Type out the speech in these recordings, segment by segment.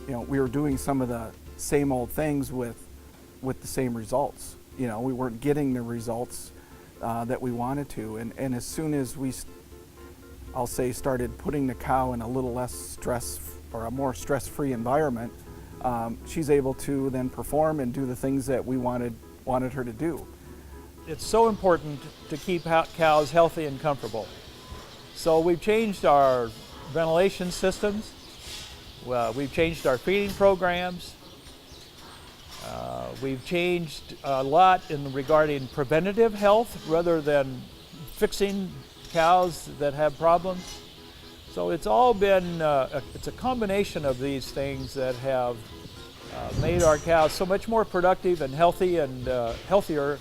we were doing some of the same old things with the same results. We weren't getting the results that we wanted to. And as soon as I'll say, started putting the cow in a little less stress or a more stress-free environment, she's able to then perform and do the things that we wanted her to do. It's so important to keep cows healthy and comfortable. So we've changed our ventilation systems, we've changed our feeding programs, we've changed a lot regarding preventative health rather than fixing cows that have problems. So it's all been, it's a combination of these things that have made our cows so much more productive and healthy and healthier,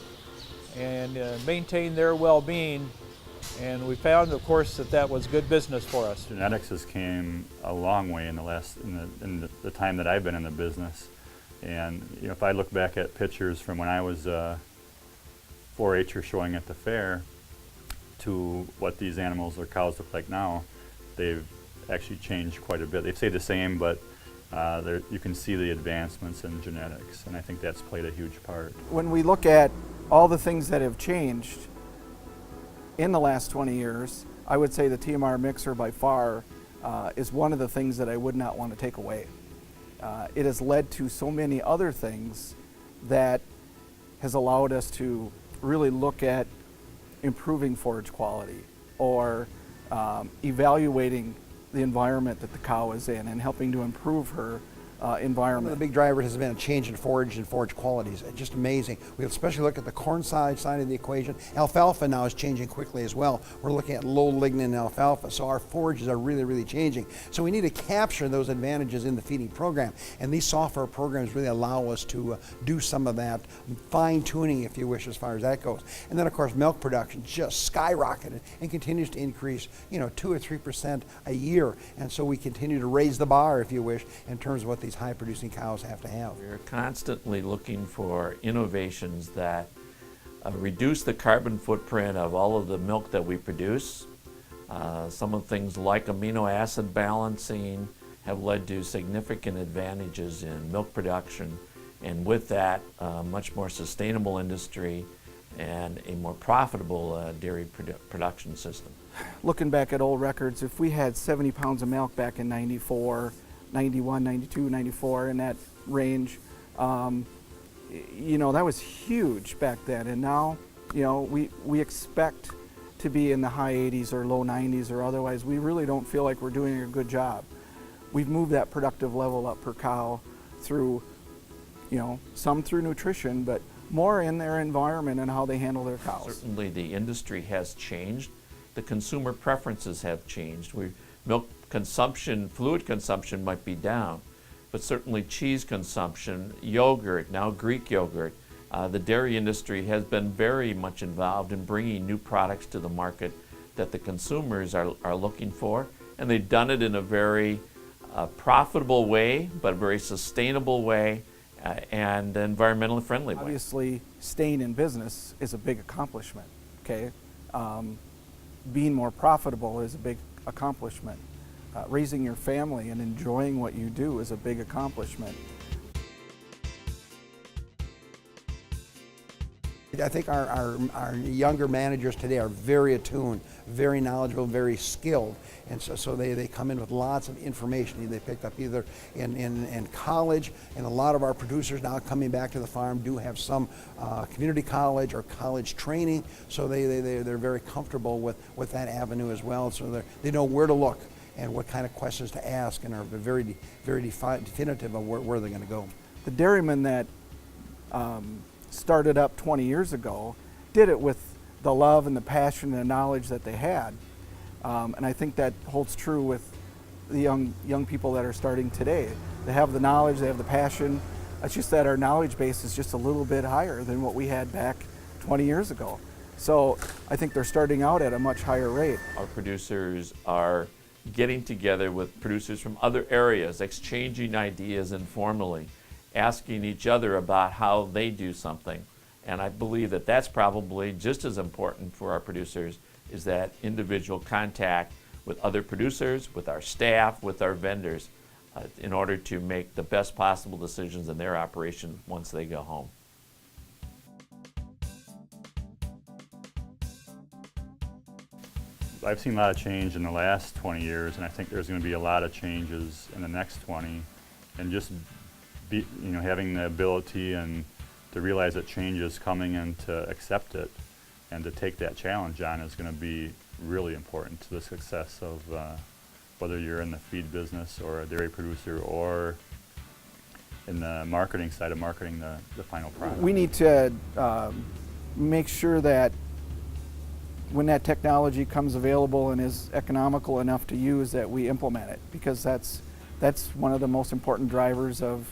and maintain their well-being. And we found, of course, that was good business for us. Genetics has came a long way in the time that I've been in the business. And if I look back at pictures from when I was 4-H'er showing at the fair to what these animals or cows look like now, they've actually changed quite a bit. They stay the same, but you can see the advancements in genetics, and I think that's played a huge part. When we look at all the things that have changed in the last 20 years, I would say the TMR mixer by far is one of the things that I would not want to take away. It has led to so many other things that has allowed us to really look at improving forage quality or evaluating the environment that the cow is in and helping to improve her environment. One of the big drivers has been a change in forage and forage qualities. It's just amazing. We especially look at the corn side of the equation. Alfalfa now is changing quickly as well. We're looking at low lignin alfalfa, so our forages are really, really changing. So we need to capture those advantages in the feeding program, and these software programs really allow us to do some of that fine-tuning, if you wish, as far as that goes. And then, of course, milk production just skyrocketed and continues to increase, 2 or 3% a year. And so we continue to raise the bar, if you wish, in terms of what these high-producing cows have to have. We're constantly looking for innovations that reduce the carbon footprint of all of the milk that we produce. Some of the things like amino acid balancing have led to significant advantages in milk production, and with that, a much more sustainable industry and a more profitable dairy production system. Looking back at old records, if we had 70 pounds of milk back in 94, 91, 92, 94, in that range, that was huge back then. And now, we expect to be in the high 80s or low 90s, or otherwise we really don't feel like we're doing a good job. We've moved that productive level up per cow through, some through nutrition, but more in their environment and how they handle their cows. Certainly the industry has changed. The consumer preferences have changed. Milk consumption, fluid consumption might be down, but certainly cheese consumption, yogurt, now Greek yogurt. The dairy industry has been very much involved in bringing new products to the market that the consumers are looking for, and they've done it in a very profitable way, but a very sustainable way and environmentally friendly way. Obviously, staying in business is a big accomplishment, okay? Being more profitable is a big accomplishment. Raising your family and enjoying what you do is a big accomplishment. I think our younger managers today are very attuned, very knowledgeable, very skilled, and so they come in with lots of information they picked up either in college, and a lot of our producers now coming back to the farm do have some community college or college training, so they're very comfortable with that avenue as well, so they know where to look and what kind of questions to ask, and are very, very definitive of where they're going to go. The dairymen that started up 20 years ago did it with the love and the passion and the knowledge that they had. And I think that holds true with the young people that are starting today. They have the knowledge, they have the passion. It's just that our knowledge base is just a little bit higher than what we had back 20 years ago. So I think they're starting out at a much higher rate. Our producers are getting together with producers from other areas, exchanging ideas informally, asking each other about how they do something. And I believe that that's probably just as important for our producers, is that individual contact with other producers, with our staff, with our vendors. in order to make the best possible decisions in their operation once they go home. I've seen a lot of change in the last 20 years, and I think there's going to be a lot of changes in the next 20. And just having the ability and to realize that change is coming and to accept it and to take that challenge on is going to be really important to the success of whether you're in the feed business or a dairy producer or in the marketing side of marketing the final product. We need to make sure that when that technology comes available and is economical enough to use, that we implement it, because that's one of the most important drivers of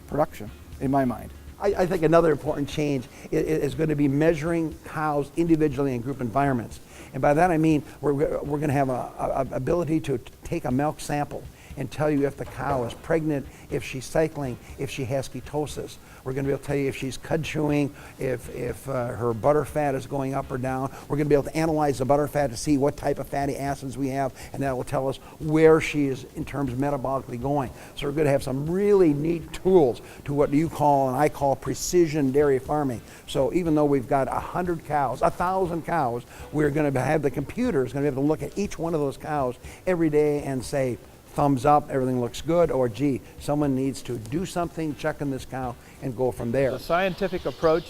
production, in my mind. I think another important change is going to be measuring cows individually in group environments. And by that I mean we're going to have a ability to take a milk sample and tell you if the cow is pregnant, if she's cycling, if she has ketosis. We're going to be able to tell you if she's cud chewing, if her butter fat is going up or down. We're going to be able to analyze the butter fat to see what type of fatty acids we have, and that will tell us where she is in terms of metabolically going. So we're going to have some really neat tools to what you call and I call precision dairy farming. So even though we've got 100 cows, 1,000 cows, we're going to have the computers going to be able to look at each one of those cows every day and say, thumbs up, everything looks good, or gee, someone needs to do something, check on this cow, and go from there. The scientific approach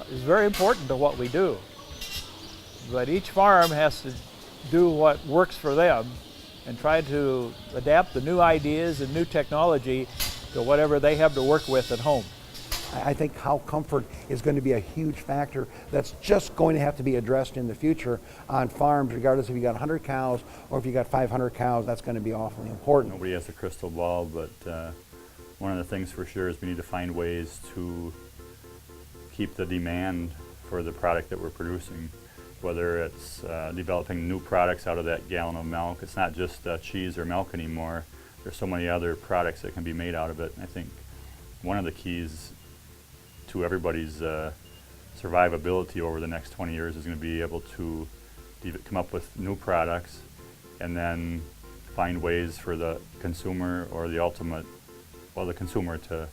is very important to what we do, but each farm has to do what works for them and try to adapt the new ideas and new technology to whatever they have to work with at home. I think cow comfort is going to be a huge factor that's just going to have to be addressed in the future on farms, regardless if you got 100 cows or if you got 500 cows. That's going to be awfully important. Nobody has a crystal ball, but one of the things for sure is we need to find ways to keep the demand for the product that we're producing, whether it's developing new products out of that gallon of milk. It's not just cheese or milk anymore. There's so many other products that can be made out of it. And I think one of the keys to everybody's survivability over the next 20 years is going to be able to come up with new products and then find ways for the consumer or the consumer to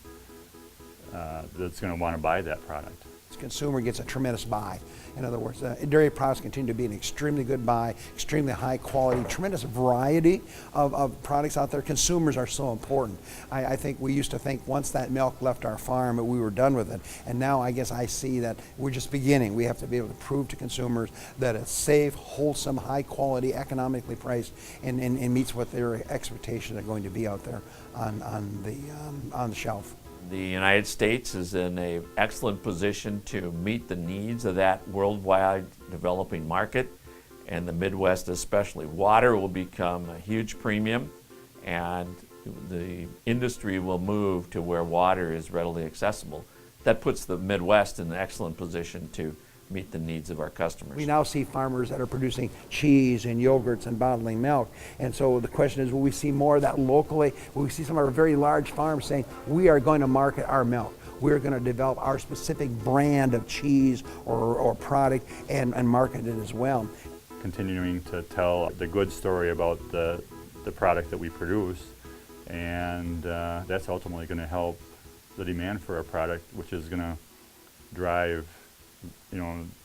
that's going to want to buy that product. The consumer gets a tremendous buy. In other words, dairy products continue to be an extremely good buy, extremely high quality, tremendous variety of products out there. Consumers are so important. I think we used to think once that milk left our farm we were done with it, and now I guess I see that we're just beginning. We have to be able to prove to consumers that it's safe, wholesome, high quality, economically priced, and meets what their expectations are going to be out there on the shelf. The United States is in an excellent position to meet the needs of that worldwide developing market, and the Midwest especially. Water will become a huge premium, and the industry will move to where water is readily accessible. That puts the Midwest in an excellent position to meet the needs of our customers. We now see farmers that are producing cheese and yogurts and bottling milk. And so the question is, will we see more of that locally? Will we see some of our very large farms saying, we are going to market our milk. We're going to develop our specific brand of cheese or product and market it as well. Continuing to tell the good story about the product that we produce, and that's ultimately going to help the demand for our product, which is going to drive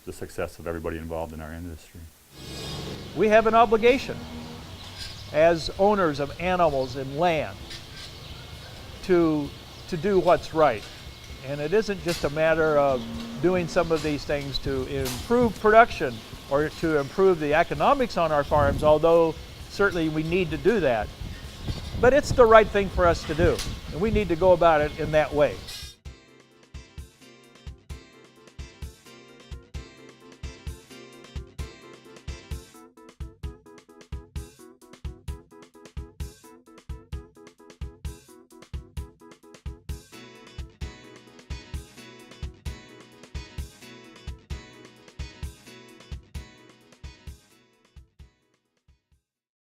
the success of everybody involved in our industry. We have an obligation as owners of animals and land to do what's right. And it isn't just a matter of doing some of these things to improve production or to improve the economics on our farms, although certainly we need to do that. But it's the right thing for us to do, and we need to go about it in that way.